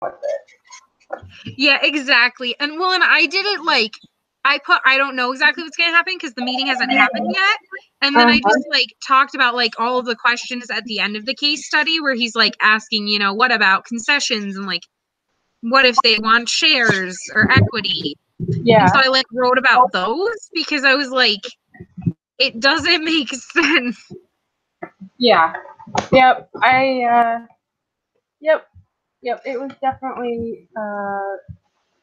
with it. Yeah, exactly. And well, and I did it like I don't know exactly what's gonna happen because the meeting hasn't happened yet. And then I just like talked about like all of the questions at the end of the case study where he's like asking, you know, what about concessions and like what if they want shares or equity? Yeah. And so I like wrote about those because I was like, it doesn't make sense. Yeah. Yep. Yep. It was definitely a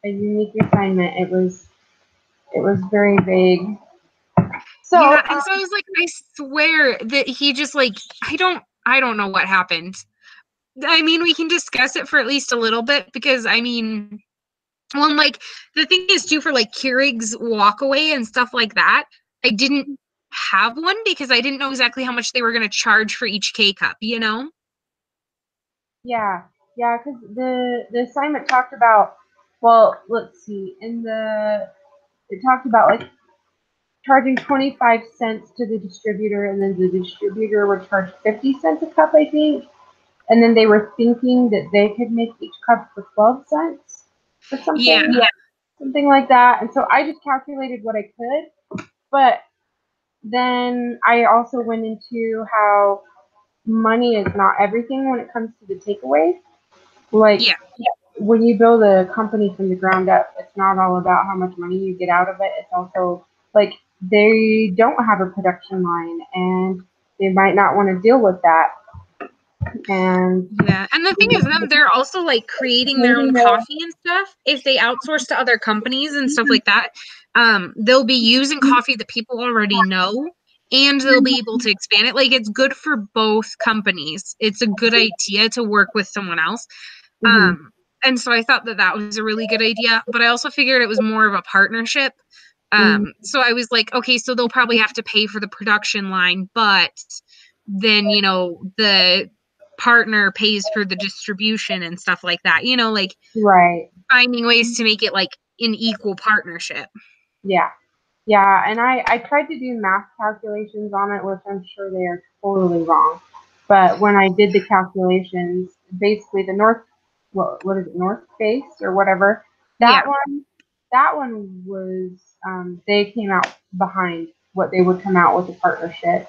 unique assignment. It was very vague. So yeah, and so I was like, I swear that he just like I don't know what happened. I mean, we can discuss it for at least a little bit because I mean, well, like the thing is too for like Keurig's walkaway and stuff like that. I didn't have one because I didn't know exactly how much they were going to charge for each K cup. You know? Yeah, because the assignment talked about. Well, let's see. It talked about like charging 25 cents to the distributor, and then the distributor would charge 50 cents a cup, I think. And then they were thinking that they could make each cup for 12 cents or something. Yeah. Something like that. And so I just calculated what I could. But then I also went into how money is not everything when it comes to the takeaway. Like, Yeah. when you build a company from the ground up, it's not all about how much money you get out of it. It's also like they don't have a production line and they might not want to deal with that. And yeah, and the thing is, they're also like creating their own coffee and stuff. If they outsource to other companies and stuff like that, they'll be using coffee that people already know, and they'll be able to expand it. Like it's good for both companies. It's a good idea to work with someone else. And so I thought that that was a really good idea, but I also figured it was more of a partnership. So I was like, okay, so they'll probably have to pay for the production line, but then, you know, the partner pays for the distribution and stuff like that, you know, like right. finding ways to make it like an equal partnership. Yeah. Yeah. And I tried to do math calculations on it, which I'm sure they are totally wrong. But when I did the calculations, basically the what is it, North Face or whatever, that one was, they came out behind what they would come out with a partnership.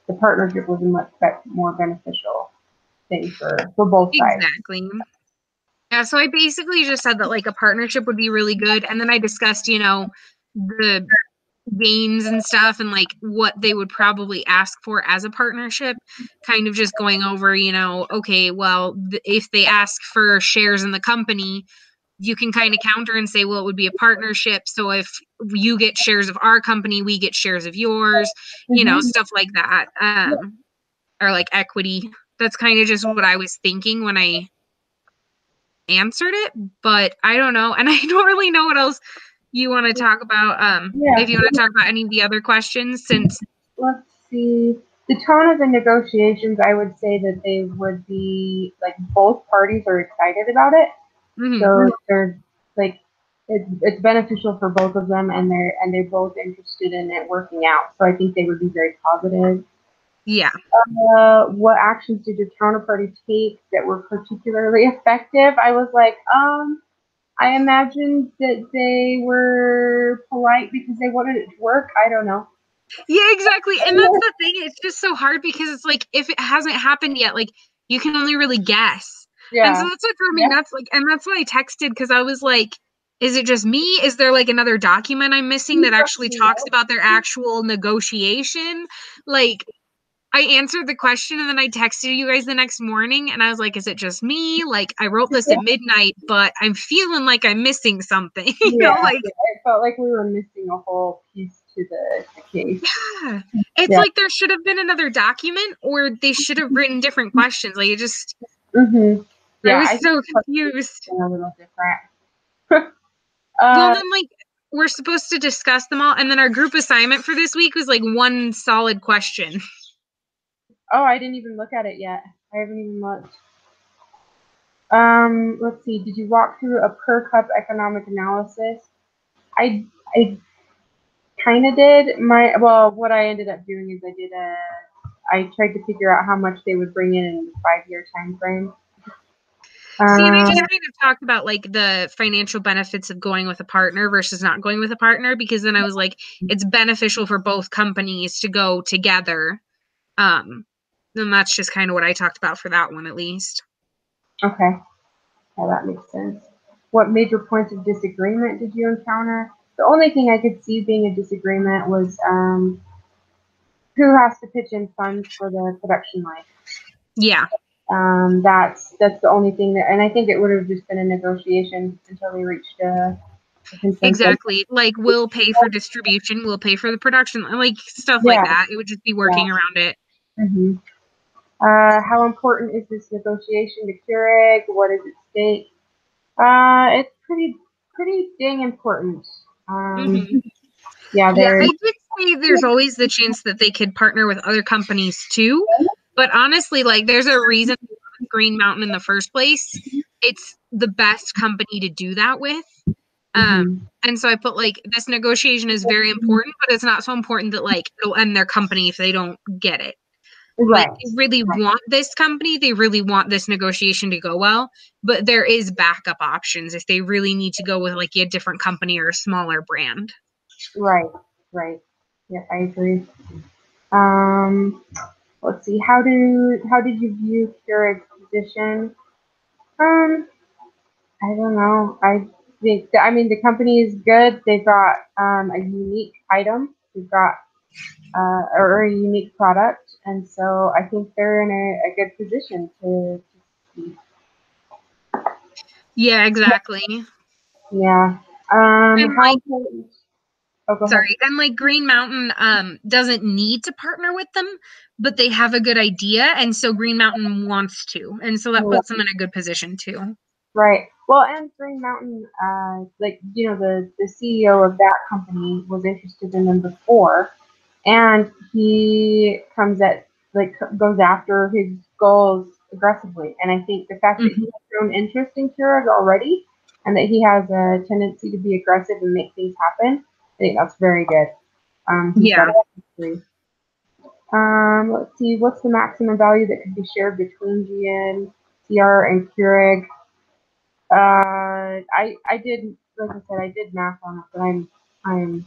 The partnership was a much more beneficial thing for both sides. Exactly. Yeah, so I basically just said that like a partnership would be really good, and then I discussed, you know, the gains and stuff and like what they would probably ask for as a partnership, kind of just going over, you know, okay, well, if they ask for shares in the company, you can kind of counter and say, well, it would be a partnership. So if you get shares of our company, we get shares of yours, you know, stuff like that. Or like equity. That's kind of just what I was thinking when I answered it, but I don't know. And I don't really know what else you want to talk about. If you want to talk about any of the other questions, since let's see. The tone of the negotiations, I would say that they would be like both parties are excited about it. So they're like it's beneficial for both of them, and they're both interested in it working out. So I think they would be very positive. Yeah. What actions did your counterparty take that were particularly effective? I was like, I imagined that they were polite because they wanted it to work. I don't know. Yeah, exactly. And that's the thing. It's just so hard because it's like if it hasn't happened yet, like you can only really guess. Yeah. And so that's what for me, that's like, and that's why I texted because I was like, is it just me? Is there like another document I'm missing that actually talks about their actual negotiation? Like, I answered the question and then I texted you guys the next morning and I was like, is it just me? Like, I wrote this at midnight, but I'm feeling like I'm missing something. You know, like, I felt like we were missing a whole piece to the case. Yeah. It's like there should have been another document or they should have written different questions. Like, it just, Yeah, I was so confused. A little different. Well, then, like, we're supposed to discuss them all. And then our group assignment for this week was like one solid question. Oh, I didn't even look at it yet. I haven't even looked. Let's see. Did you walk through a per cup economic analysis? I kind of did. What I ended up doing is I tried to figure out how much they would bring in a 5-year time frame. See, and I Um, just kind of talked about like the financial benefits of going with a partner versus not going with a partner, because then I was like, it's beneficial for both companies to go together. And that's just kind of what I talked about for that one, at least. okay. Yeah, that makes sense. What major points of disagreement did you encounter? The only thing I could see being a disagreement was who has to pitch in funds for the production line. Yeah, That's the only thing that, and I think it would have just been a negotiation until they reached a consensus. exactly. Like, we'll pay for distribution, we'll pay for the production, like stuff like Yeah, that. It would just be yeah. working around it. hmm how important is this negotiation to Keurig? What is at stake? It's pretty dang important. Hmm. Yeah, Yeah, there's I did say there's always the chance that they could partner with other companies too. But honestly, like, there's a reason Green Mountain in the first place. It's the best company to do that with. Um, mhm. and so I put like this negotiation is very important, but it's not so important that like it'll end their company if they don't get it. Like, Right. they really want this company, they really want this negotiation to go well, but there is backup options if they really need to go with like a different company or a smaller brand. Right, right. Yeah, I agree. Um, let's see. How did you view Keurig's position? Um, I don't know. I mean the company is good. They've got a unique item. They've got or a unique product, and so I think they're in a good position to succeed. Yeah, exactly. Yeah. And How like, important? Oh, go ahead. sorry, and like Green Mountain doesn't need to partner with them, but they have a good idea, and so Green Mountain wants to, and so that puts them in a good position too. Right. Well, and Green Mountain, like the CEO of that company was interested in them before, and he comes at goes after his goals aggressively. And I think the fact that he Mhm. has shown interest in Keurig already, and that he has a tendency to be aggressive and make things happen, I think that's very good. He's got Yeah. a history. Let's see, what's the maximum value that could be shared between GNCR and Keurig? I did, like I said, I did math on it, but I'm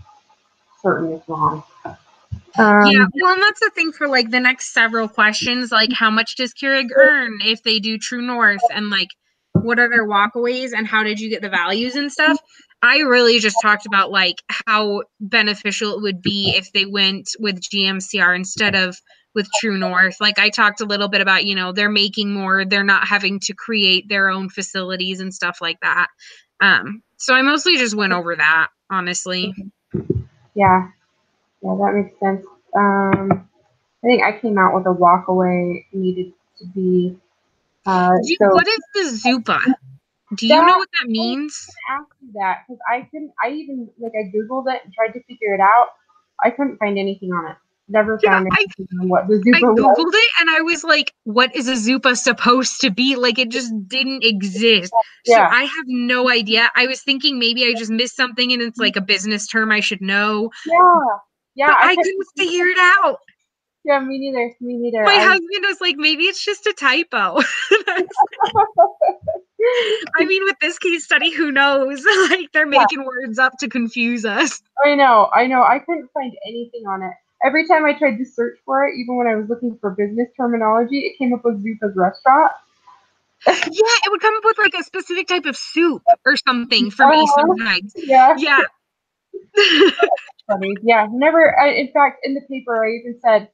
certain it's wrong. Yeah, Um, well, and that's the thing for like the next several questions, like how much does Keurig earn if they do True North, and like what are their walkaways and how did you get the values and stuff. I really just talked about like how beneficial it would be if they went with GMCR instead of with True North. Like, I talked a little bit about, they're making more, they're not having to create their own facilities and stuff like that. So I mostly just went over that, honestly. yeah, yeah, that makes sense. I think I came out with a walkaway needed to be so What is the Zupa? Do you know that what that I was means? gonna ask you that because I couldn't. I even I googled it and tried to figure it out. I couldn't find anything on it. Never Yeah, found I anything on what the I Zupa was. googled it and I was like, what is a Zupa supposed to be? Like, it just didn't exist. So Yeah, I have no idea. I was thinking maybe I just missed something and it's like a business term I should know, yeah, yeah. but I I couldn't. couldn't figure it out. Yeah, me neither. Me neither. My I. husband was like, maybe it's just a typo. I mean, with this case study, who knows? Like, they're Yeah, making words up to confuse us. I know. I know. I couldn't find anything on it. Every time I tried to search for it, even when I was looking for business terminology, it came up with Zupa's restaurant. Yeah, it would come up with like a specific type of soup or something for me Uh, sometimes. yeah, Yeah. funny. Yeah, never. In fact, in the paper, I even said,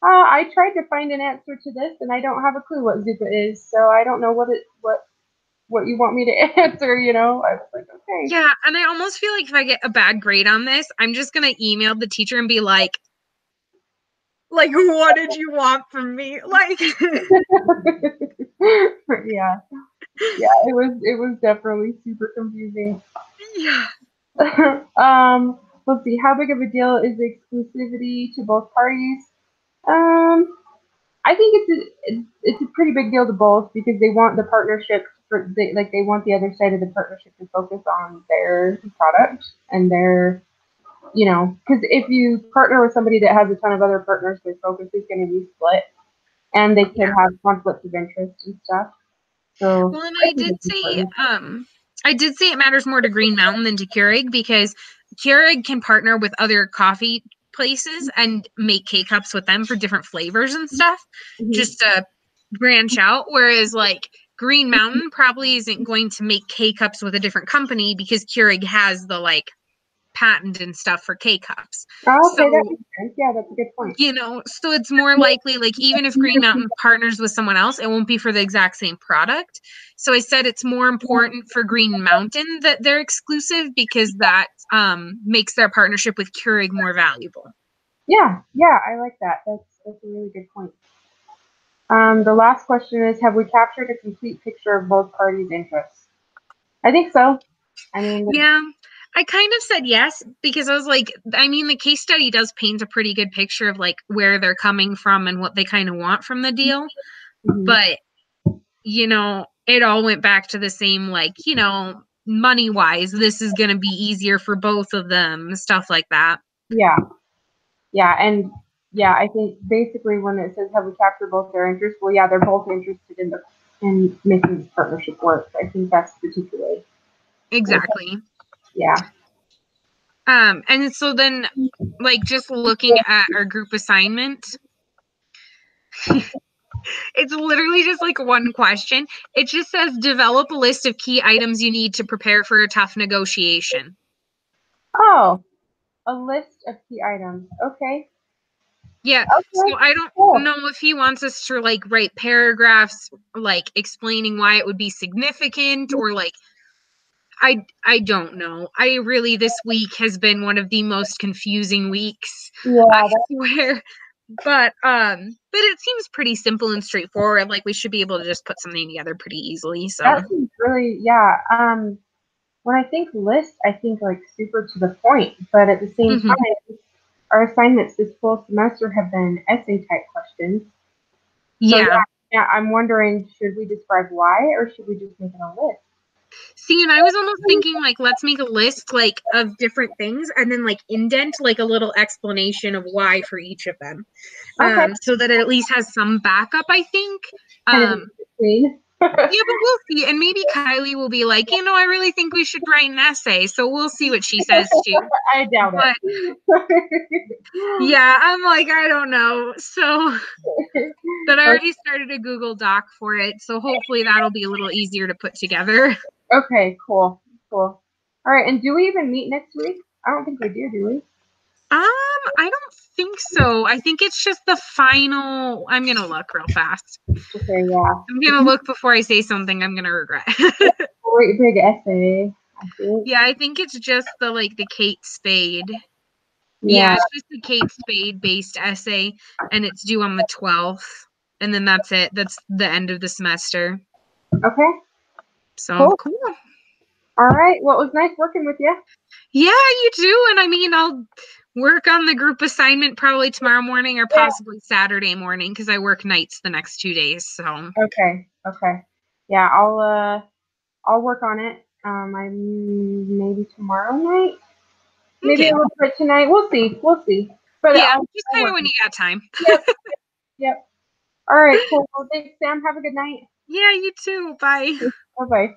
I tried to find an answer to this, and I don't have a clue what Zupa is, so I don't know what you want me to answer. I was like, okay. Yeah, and I almost feel like if I get a bad grade on this, I'm just gonna email the teacher and be like, what did you want from me? Like, Yeah, yeah. It was definitely super confusing. yeah. Let's see. How big of a deal is exclusivity to both parties? Um, I think it's a pretty big deal to both because they want the partnership they want the other side of the partnership to focus on their product and because if you partner with somebody that has a ton of other partners, their focus is going to be split, and they could Yeah. have conflicts of interest and stuff. So Well, and I think it's important. I did say it matters more to Green Mountain than to Keurig because Keurig can partner with other coffee places and make K-cups with them for different flavors and stuff, just to branch out. Whereas like Green Mountain probably isn't going to make K-cups with a different company because Keurig has the like patent and stuff for K-cups. Oh, okay, that So, makes sense. Yeah, that's a good point. you know, so it's more likely like even if Green Mountain partners with someone else, it won't be for the exact same product. So I said it's more important for Green Mountain that they're exclusive because that makes their partnership with Keurig more valuable. Yeah, yeah, I like that. That's a really good point. The last question is, have we captured a complete picture of both parties' interests? I think so. I mean, Yeah, I kind of said yes because I was like, I mean, the case study does paint a pretty good picture of like where they're coming from and what they kind of want from the deal. But, you know, it all went back to the same, like, you know, money wise, this is going to be easier for both of them, stuff like that. yeah, yeah, and yeah, I think basically when it says have we captured both their interests, well, yeah, they're both interested in making this partnership work. I think that's particularly Exactly. yeah. And so then, like, just looking at our group assignment, it's literally just like one question. It just says develop a list of key items you need to prepare for a tough negotiation. Oh, a list of key items. Okay. Yeah, so Okay. I don't Cool. know if he wants us to like write paragraphs like explaining why it would be significant or like I don't know. I really this week has been one of the most confusing weeks. I Yeah, swear. But it seems pretty simple and straightforward. Like we should be able to just put something together pretty easily. So that seems really yeah. When I think list, I think like super to the point, but at the same mhm. time, our assignments this full semester have been essay type questions. So Yeah. yeah, I'm wondering, should we describe why or should we just make it a list? See, and I was almost thinking like let's make a list like of different things and then like indent like a little explanation of why for each of them. Okay, So that it at least has some backup, I think. kind of in Um between. yeah, but we'll see. And maybe Kylie will be like, you know, I really think we should write an essay. So we'll see what she says too. I doubt But it. yeah, I'm like, I don't know. So but I already started a Google Doc for it. So hopefully that'll be a little easier to put together. Okay, cool, cool. All right, and do we even meet next week? I don't think we do we? I don't think so. I think it's just the final. I'm gonna look real fast. Okay, yeah. I'm gonna look before I say something I'm gonna regret. Great big essay, I think. Yeah, I think it's just the like the Kate Spade. Yeah, Yeah. it's just the Kate Spade based essay, and it's due on the 12th. And then that's it. That's the end of the semester. Okay. So Cool. cool. All right. Well, it was nice working with you. Yeah, you too. And I mean, I'll work on the group assignment probably tomorrow morning or Yeah. possibly Saturday morning because I work nights the next 2 days. So Okay. Okay. Yeah, I'll work on it. I maybe tomorrow night. Maybe okay. a little bit tonight. We'll see. We'll see. But Yeah, I'll, just I'll kind of work. when you got time. Yep. Yep. All right. Cool. Well, thanks, Sam. Have a good night. Yeah, you too. Bye. Bye bye.